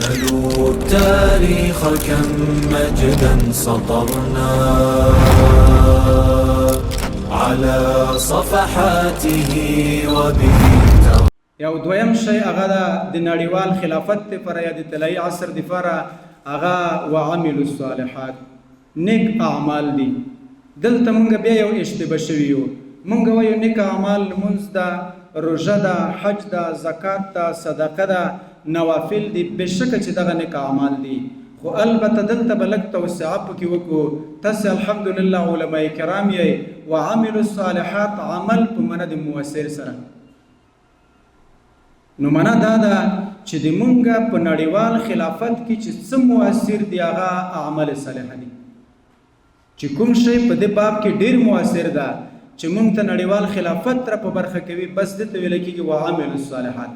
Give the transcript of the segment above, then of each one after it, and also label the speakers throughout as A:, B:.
A: سلوا التاريخ كم مجدا سطرنا على صفحاته وبه.
B: یو دویم شی هغه د نړیوال خلافت لپاره یا د طلایي عصر لپاره هغه وعملوا الصالحات، نیک اعمال دي. دلته مونږ بیا یو اشتباه شوي یو، مونږ وایو نیک اعمال لمونځ ده، روژه ده، حج ده، زکات ده، صدقه ده، نوافل دي. بېشکه چې دغه نیک اعمال دي، خو البته دلته به لږ توسعه پکې وکړو. تاسې الحمدلله علما کرام یې وعملوا الصالحات، عمل په معنا د مؤثر سره. نو معنا دا ده چې د مونږه په نړیوال خلافت کې چې څه مؤثر دي هغه اعمال صالحه دي. چې کوم شی په دې باب کې ډیر مؤثر ده چې مونږ ته نړیوال خلافت را په برخه کوي، بس دته ویل کېږي وعملوا الصالحات.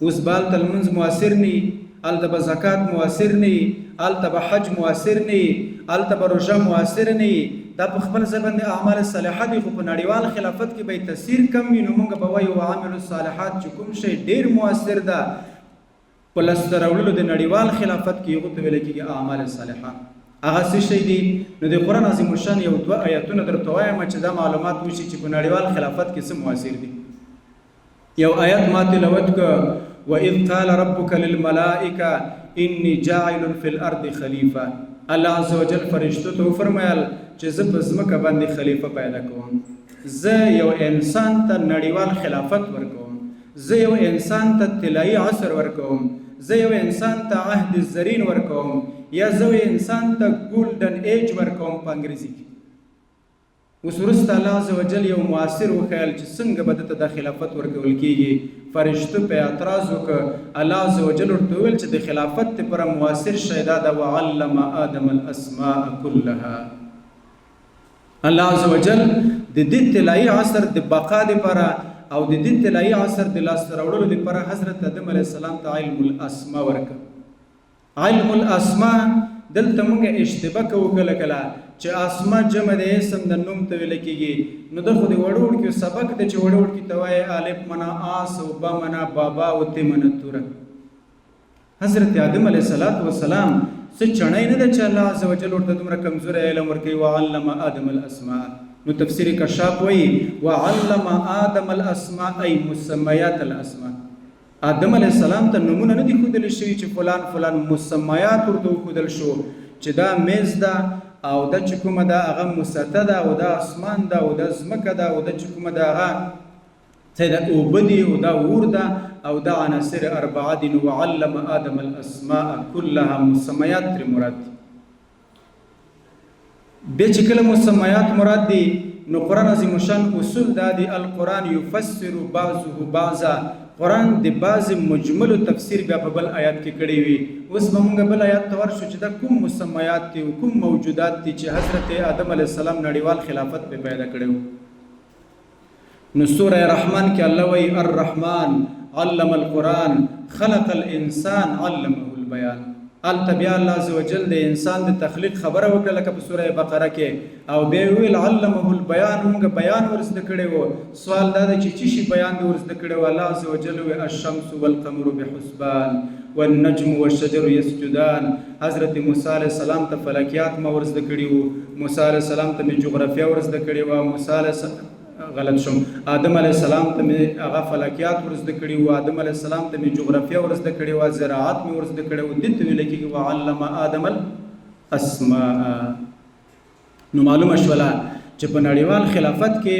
B: اوس به هلته لمونځ مؤثر نه وي، هلته به زکات مؤثر نه وي، هلته به حج مؤثر نه وي، هلته به روژه مؤثر نه وي. دا په خپل ځای باندې اعمال صالحه دي، خو په نړیوال خلافت کې به تاثیر کم وي. نو موږ به وایو وعملوا الصالحات چې کوم شی ډیر مؤثر ده په لاسته راوړلو د نړیوال خلافت کې، هغو ته ویل کېږي اعمال صالحه. هغه څه شی دي؟ نو د قرآن عظیم الشان یو دوه آیتونه درته وایم چې دا معلومات وشي چې په نړیوال خلافت کې څه مؤثر دي. یو آیت ما تلاوت کړ، وَإِذْ قَالَ رَبُّكَ لِلْمَلَائِكَةِ إِنِّي جَاعِلٌ فِي الْأَرْضِ خَلِيفَةً. الله عزوجل فرشتو ته وفرمایل چې زه په ځمکه باندې خلیفه پیدا کوم، زه یو انسان ته نړیوال خلافت ورکوم، زه یو انسان ته طلایي عصر ورکوم، زه یو انسان ته عهد الزرین ورکوم، یا زه یو انسان ته ګولډن ایج ورکوم په انګریزي کې. اوس وروسته الله عزوجل یو مؤثر وښیل چې څنګه به دته د خلافت ورکول کېږي. فرشتو په اعتراض وکړ، الله عزوجل ورته وویل چې د خلافت لپاره مؤثر شی دا ده وعلم آدم الاسماء كلها. الله عزوجل د دې طلایي عصر د بقا لپاره او د دې طلایي عصر د لاسته راوړلو لپاره حضرت آدم علیه السلام ته علم الاسماء ورکړ. علم الاسماء دلته موږ اشتباه کوو کله کله چې اسماء جمع د اسم د نوم ته ویل کېږي. نو د خو د وړوړکي سبق دی چې وړوړکي ته وایي الف منا آس او با منا بابا او ت منا توره. حضرت آدم علیه السلام څه چڼی نه ده چې الله عزوجل ورته دومره کمزوری علم ورکوي. وعلم آدم الاسماء. نو تفسیر کشاف وایي وعلم آدم الاسماء ای مسمیات الاسماء. آدم علیه السلام ته نومونه نه دي ښودلی شوي چې فلان فلان، مسمیات ورته وښودل شو چې دا میز ده او دا چې کومه ده هغه مسطح ده او دا اسمان ده او دا ځمکه ده او دا چې کومه ده هغه څه ده اوبه دي او دا اور ده او دا عناصر اربعه دي. نو وعلم آدم الاسماء كلها، مسمیات ترې مراد دي. بیا چې کله مسمیات مراد دي نو قرآن عظیم الشان اصول دا دي القرآن یفسر بعضه بعضا. قرآن د بعض مجملو تفسیر بیا په بل آیات کې کړی وي. اوس به موږ بل آیات ته ورشو چې دا کوم مسمیات دي او کوم موجودات دي چې حضرت آدم علیه السلام نړیوال خلافت په پیدا کړی و. نو سوره رحمان کې الله وایي الرحمن علم القرآن خلق الانسان علمه البیان. هلته بیا الله عزوجل د انسان د تخلیق خبره وکړه لکه په سوره بقره کې، او بیا ویل علمه البیان، موږ بیان ورزده کړی و. سوال دا دی چې څه شي بیان دې ورزده کړی و؟ الله عزوجل وایي الشمس والقمر بحسبان والنجم والشجر یسجدان. حضرت موسی علیه السلام ته فلکیات ما ورزده کړي وو، موسی علیه السلام ته مې جغرافیه ورزده کړې وه، غلط شم، آدم علیه السلام ته مې هغه فلکیات ورزده کړي وو، آدم علیه السلام ته مې جغرافیه ورزده کړې وه، زراعت مې ورزده کړی وو. دې ته ویل کېږي وعلم آدم الاسماء. نو معلومه شوله چې په نړیوال خلافت کې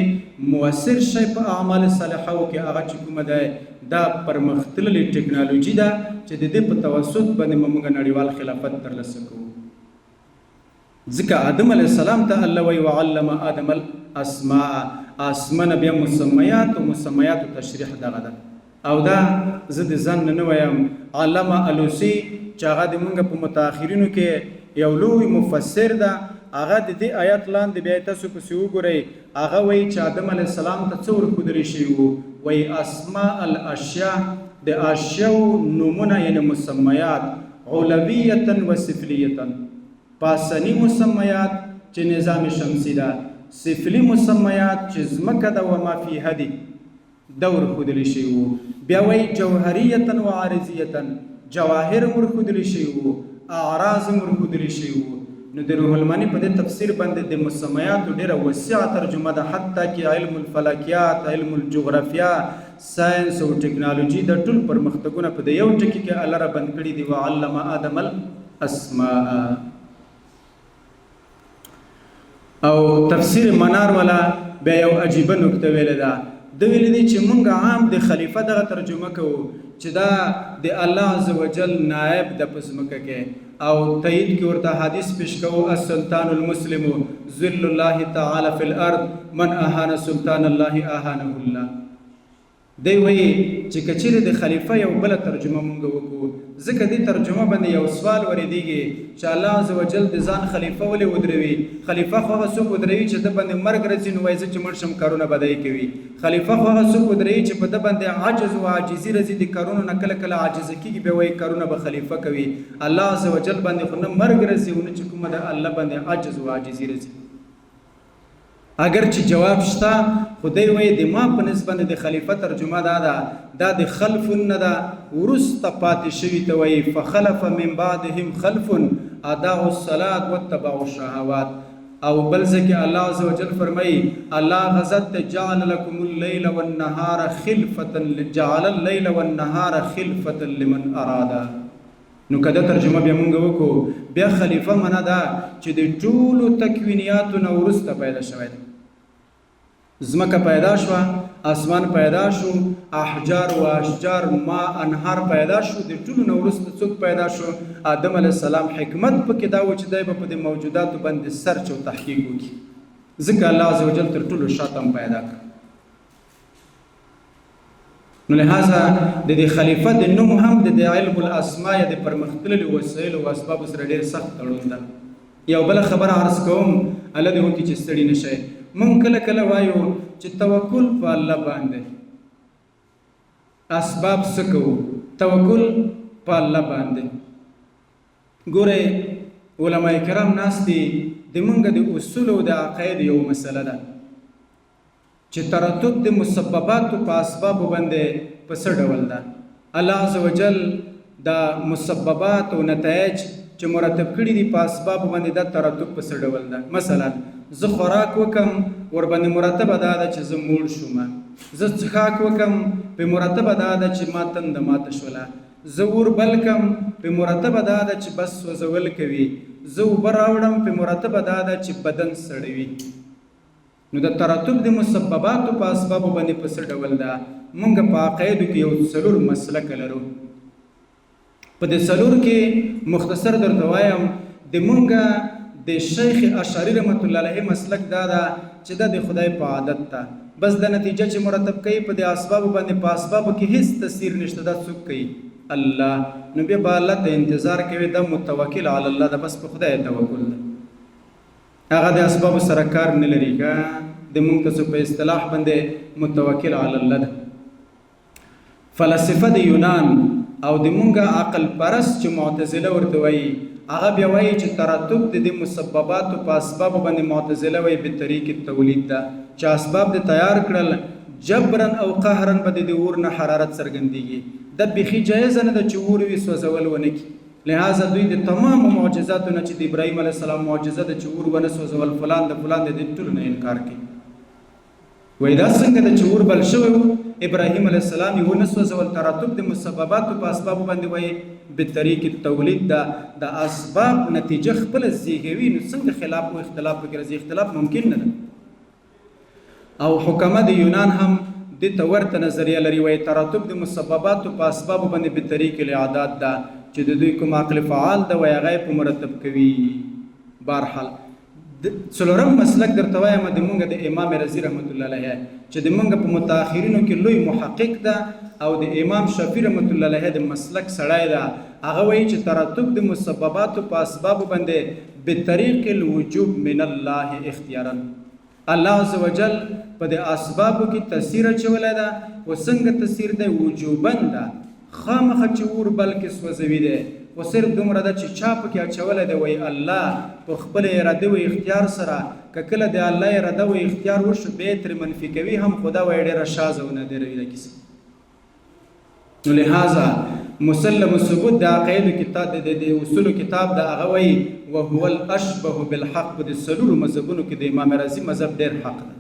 B: مؤثر شی په اعمال صالحو کې هغه چې کومه ده دا پرمختللې ټکنالوژي ده چې د دې په توسط باندې موږ نړیوال خلافت ترلاسه کوو. ځکه آدم علیه السلام ته الله وایي وعلم آدم الاسماء. اسمانه بیا مسمیات او مسمیات تشریح دغه ده. او دا زه د ځان نه وایم، علامه الوسی چې هغه د موږ په متأخرینو کې یو لوی مفسر ده، هغه د دې آیات لاندې بیا تاسو پسې وګورئ. هغه وایي چې آدم علیه السلام ته څه ورښودلی شوي وو؟ وایي اسماء الاشیاء، د اشیاو نومونه یعنې مسمیات، علویة و سفلیة. پاسنی مسمیات چې نظام شمسی ده، سفلی مسمیات چې ځمکه ده و ما فیها دي، دا ورښودلی شوي وو. بیا وایي جوهریة و عارضیة، جواهر مرخودلی شوي وو، اعراض مرخودلی شوي وو. نو د روح المانی په دې تفسیر باندې د مسمیاتو ډیره وسیعه ترجمه ده، حتی کې علم الفلکیات، علم الجغرافیا، ساینس او ټکنالوژي د ټول پرمختګونه په د یو ټکي کې الله را بند کړي دي. وعلم آدم الاسماء. او تفسیر منار والا بیا یو عجیبه نکته ویلې ده. د ویلې دي چې مونږ عام د خلیفه دغه ترجمه کوو چې دا د الله عزوجل نائب د پزمکه کې، او تایید کې ورته حدیث پیش کوو السلطان المسلم ذل الله تعالی فی الارض من اهان سلطان الله اهانه الله. دی وایي چې کچېرې د خلیفه یو بله ترجمه مونږ وکړو، ځکه دې ترجمه باندې یو سوال ورېدېږي چې الله عزوجل د ځان خلیفه ولې ودروي؟ خلیفه خو هغه څوک ودروي چې د باندې مرګ راځي، نو وایي زه چې مړ شم کارونه به دی کوي. خلیفه خو هغه څوک ودروي چې په ده باندې عجز او عاجزي راځي، د کارونو نه کله کله عاجزه کېږي، بیا وایي کارونه به خلیفه کوي. الله عزوجل باندې خو نه مرګ راځي او نه چې کومه د الله باندې عجز او عاجزي راځي. اگر چې جواب شته، خدای وایي د ما په نسبت د خلیفه ترجمه دا د خلف نه ده، وروسته پاتې شوي ته وایي فخلف من بعدهم خلف اضاعوا الصلاة واتبعوا الشهوات. او بل ځکه الله عزوجل فرمایي الله غزت جعل لكم الليل والنهار خلفة، جعل الليل والنهار خلفة لمن اراد. نو کدا ترجمه بیا مونږ وکړو، بیا خلیفه معنا ده چې د ټولو تکوینیاتو نه وروسته پیدا شوی دی. ځمکه پیدا شوه، اسمان پیدا شو، احجار و اشجار، ما انهار پیدا شو، د ټولو نه وروسته څوک پیدا شو؟ آدم علیه السلام. حکمت پکې دا و چې دی به په دې موجوداتو باندې سرچ او تحقیق وکړي، ځکه الله عزوجل تر ټولو شاته هم پیدا کړ. نو لہذا د دې خلیفه د نوم هم د علم الاسماء د پرمختللو وسایلو او اسبابو سره ډېر سخت تړون ده. یو بله خبره عرض کوم، الله دې وکړي چې ستړي نشئ. مونږ کله کله وایو چې توکل په الله باندې، اسباب څه کوو؟ توکل په الله باندې. ګورئ علما کرام ناست دي، د مونږ د اصولو او د عقاید یو مسله ده چې ترتب د مسبباتو په اسبابو باندې په څه ډول ده. الله عزوجل د مسببات او نتایج چې مرتب کړي دي په اسبابو باندې دا ترتب په څه ډول ده. مثلا زه خوراک وکم، ور باندې مرتبه دا ده چې زه موړ شوم. زه څښاک وکم، په مرتبه دا ده چې ما تنده ماته شوله. زه اور بل کم، په مرتبه دا ده چې بس سوځول کوي. زه اوبه راوړم، په مرتبه دا ده چې بدن سړوي. نو د ترتب د مسبباتو په اسبابو باندې په څه ډول ده؟ مونږ په عقایدو کې یو څلور مسلک لرو. په دې څلور کې مختصر درته وایم، د مونږ د شیخ اشعری رحمت الله علیه مسلک دا ده چې دا د خدای په عادت ده، بس د نتیجه چې مرتب کوي په د اسبابو باندې، په اسبابو کې هیڅ تاثیر نشته. دا څوک کوي؟ الله. نو بیا به الله ته انتظار کوي، دا متوکل علی الله ده، بس په خدای توکل ده، هغه د اسبابو سره کار نه لري. که د مونږ ته په اصطلاح باندې متوکل علی الله ده. فلسفه د یونان او د مونږ عقل پرست چې معتزله ورته وایي، هغه بیا وایي چې ترتب د دې مسبباتو په اسبابو باندې معتزله وایي به طریق التولید ده، چې اسباب د تیار کړل جبرن او قهرن به د اور نه حرارت څرګندېږي. دا بیخي جایزه نه ده چې اور وي سوځول ونه کړي. لہذا دوی د تمامو معجزاتو نه چې د ابراهیم علیه السلام معجزه ده چې اور ونه سوځول، فلان د فلان د دې ټولو نه انکار کوي. وایي دا څنګه ده چې اور بل شوی و، ابراهیم علیه السلام یې ونه سوځول. ترتب د مسبباتو په اسبابو باندې وایي بطریق التولید ده. د اسباب نتیجه خپله زیږوي، نو څنګه خلاف او اختلاف پکې راځي؟ اختلاف ممکن نه ده. او حکما د یونان هم دې ته ورته نظریه لري، وایي ترتب د مسبباتو په اسبابو باندې بطریق الاعداد ده، چې د دوی کوم عقل فعال ده وایي هغه په مرتب کوي. بهرحال څلورم مسلک درته وایم د مونږ د امام رضی رحمت الله علیه، چې د مونږ په متأخرینو کې لوی محقق ده او د امام شافعي رحمت الله علیه د مسلک سړی ده. هغه وایي چې ترتب د مسبباتو په اسبابو باندې بطریق الوجوب من الله اختیارا. الله عزوجل په د اسبابو کې تاثیر اچولی ده، و څنګه تاثیر دی؟ وجوبن ده، خامخه چې اور بلکې سوځوي دی، و صرف دومره ده چې چا پکې اچولی دی؟ وایي الله په خپل اراده و اختیار سره. که کله د الله اراده و اختیار وشو بیا یې ترې منفي کوي هم، خو دا وایي ډېره شاذه او نادره وي دا کیسه. نو لہذا مسلم الثبوت د عقایدو کتاب د اصولو کتاب د هغه وایي وهو الاشبه بالحق په د څلورو مذهبونو کې د امام رازي مذهب ډېر حق ده.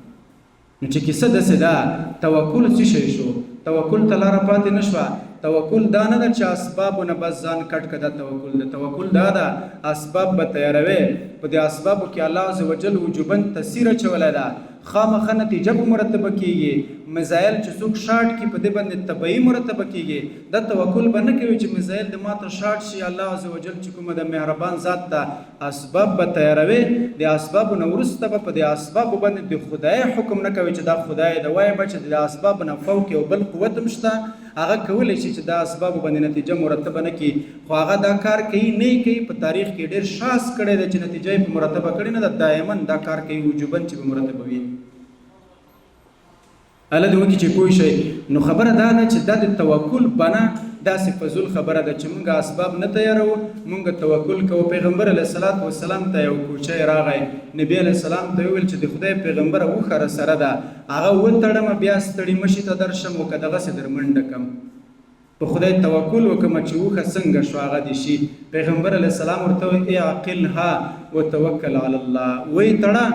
B: نو چې کیسه داسې ده توکل څه شی شو؟ توکل ته لاره پاتې نه شوه. توکل دا نه ده چې اسبابو نه بس ځان کټ کړه، دا توکل ده. توکل دا ده اسباب به تیاروي، په دې اسبابو کې الله عز وجل وجوبا تاثیر اچولی ده، خامخا نتیجه به مرتبه کیږي. مزایل چې څوک شاټ کي په دې باندې طبیعي مرتبه کیږي. دا توکل به نه کوي چې مزایل د ماته شاټ شي. الله عز وجل چې کومه د مهربان ذات ته اسباب به تیاروي، د اسبابو نه وروسته به په دې اسبابو باندې د خدای حکم نه کوي چې دا خدای د وایي به چې د اسباب نه فوق یو بل قوت هم شته، هغه کولی شي چې دا اسبابو باندې نتیجه مرتبه نه کړي، خو هغه دا کار کوي نه کوي. په تاریخ کې ډېر شاس کړی دی چې نتیجه یې په مرتبه کړې نه ده، دایما دا کار کوي وجوبا چې په مرتبه وي. الله دې وکړي چې پوه شئ. نو خبره دا ده چې دا د توکل بنا داسې فضول خبره ده چې موږ اسباب نه تیاروو، موږ توکل کوو. پیغمبر علیه الصلاة والسلام ته یو کوچی راغی، نبي علیه السلام ته وویل چې د خدای پیغمبره اوښه راسره ده، هغه وتړمه بیا ستړي مشي ته درشم او که دغسې در منډه کړم، په خدای توکل وکړم چې اوښه څنګه شو هغه دې شي. پیغمبر علیه السلام ورته وویل اعقلها وتوکل علی الله، وایي تړه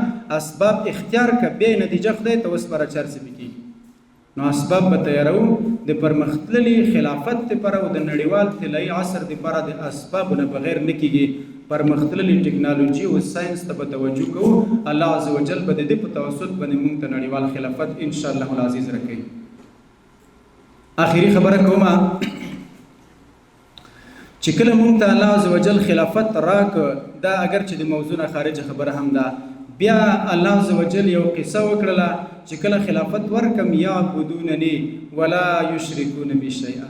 B: اسباب اختیار کړه، بیا نتیجه خدای ته وسپاره چې هر څه به کېږي. نو اسباب به تیارو د پرمختللي خلافت دپاره او د نړیوال طلایي عصر دپاره د اسبابو نه بغیر نه کېږي. پرمختللي ټکنالوژي او ساینس ته به توجه کوو. الله عز وجل به د دې په توسط باندې موږ ته نړیوال خلافت انشاءالله العزیز راکوي. آخري خبره کومه چې کله موږ ته الله عز وجل خلافت راکړ، دا اگر چې د موضوع نه خارجه خبره هم ده، بیا الله عز وجل یو قصه وکړله چې کله خلافت ورکم یعبدوننی ولا یشرکون بی شیئا،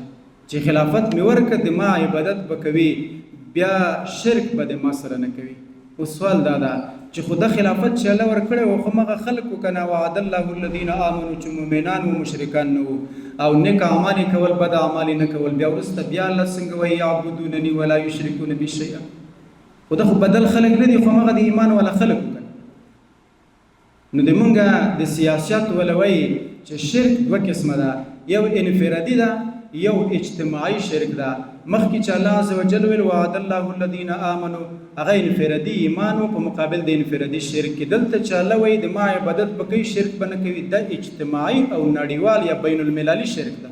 B: چې خلافت مې ورکړه د ما عبادت به کوي، بیا شرک به د ما سره نه کوي. او سوال دا ده چې خو دا خلافت چې الله ورکړی و خو مغه خلکو که نه وعد الله الذین آمنو چې مؤمنان و مشرکان نه وو او نیک اعمال یې کول بد اعمال یې نه کول، بیا وروسته بیا الله څنګه وایي یعبدوننی ولا یشرکون بی شیئا. خو دا خو بدل خلک نه دي، خو مغه د ایمان والا خلک وکړه. نو د مونږه د سیاست ولوي چې شرک دوه قسمه ده، یو انفرادي ده یو اجتماعي شرک ده. مخکې چې الله عز وجل ویل وعد الله الذین آمنو، هغه انفرادي ایمان و په مقابل د انفرادي شرک کې. دلته چې الله وایي د ما عبادت به کوي شرک به نه کوي، دا اجتماعي او نړیوال یا بین المللي شرک ده.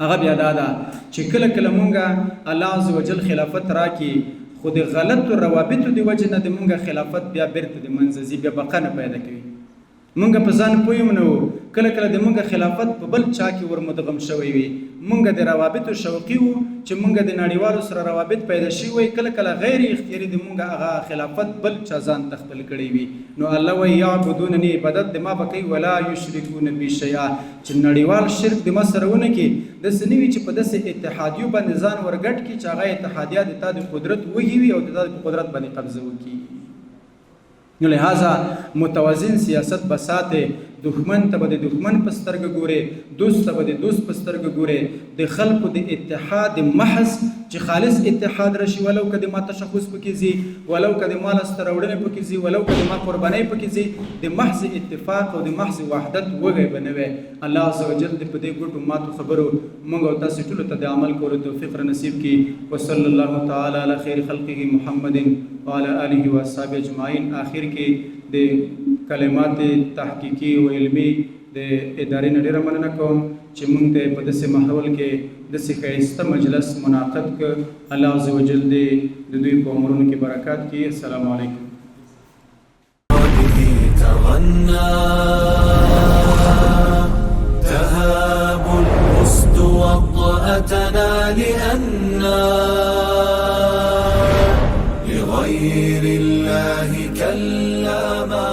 B: هغه بیا دا ده چې کله کله مونږه الله عز وجل خلافت راکړي، خو د غلطو روابطو د وجې نه د مونږه خلافت بیا بیرته د منځه ځي، بیا بقا نه پیدا کوي. مونږ په ځان پوه یو نه وو، کله کله د مونږه خلافت په بل چا کې ورمدغم شوی وي. مونږ د روابطو شوقي وو چې مونږ د نړیوالو سره روابط پیدا شي وي، کله کله غیر اختیاري د مونږه هغه خلافت بل چا ځان تخپل کړی وي. نو الله وایي یعبدوننی، عبادت د ما به کوي، ولا یشرکون بی شیئا، چې نړیوال شرک د ما سره ونه کړي. داسې نه وي چې په داسې اتحادیو باندې ځان ورګډ کړي چې هغه اتحادیه د تا د قدرت وږي وي او د تا په قدرت باندې قبضه وکړي. نو لہذا متوازن سیاست بساته، دښمن ته به د دښمن په سترګه ګورې، دوست ته به د دوست په سترګه ګورې. د خلکو د اتحاد محض چې خالص اتحاد راشي، ولو که د ما تشخص پکې ځي، ولو که د ما لاسته راوړنې پکې ځي، ولو که د ما قربانۍ پکې ځي، د محض اتفاق او د محض وحدت وږی به نه وی. الله عز وجل دې په دې ګوټو ماتو خبرو موږ او تاسې ټولو ته د عمل کولو توفیق را نصیب کړي. وصلی الله تعالی علی خیر خلقه محمد وعلى آله و اصحابه اجمعین. آخر کې د کلمات تحقیقي او علمي د ادارې نه ډېره مننه کوم چې موږ ته په داسې ماحول کې داسې ښایسته مجلس منعقد کړ. الله عز وجل دې د دوی په عمرونو کې برکات کړي. السلام علیکم.
A: تهاب الأسد وطأتنا لأننا لغير الله كلا ما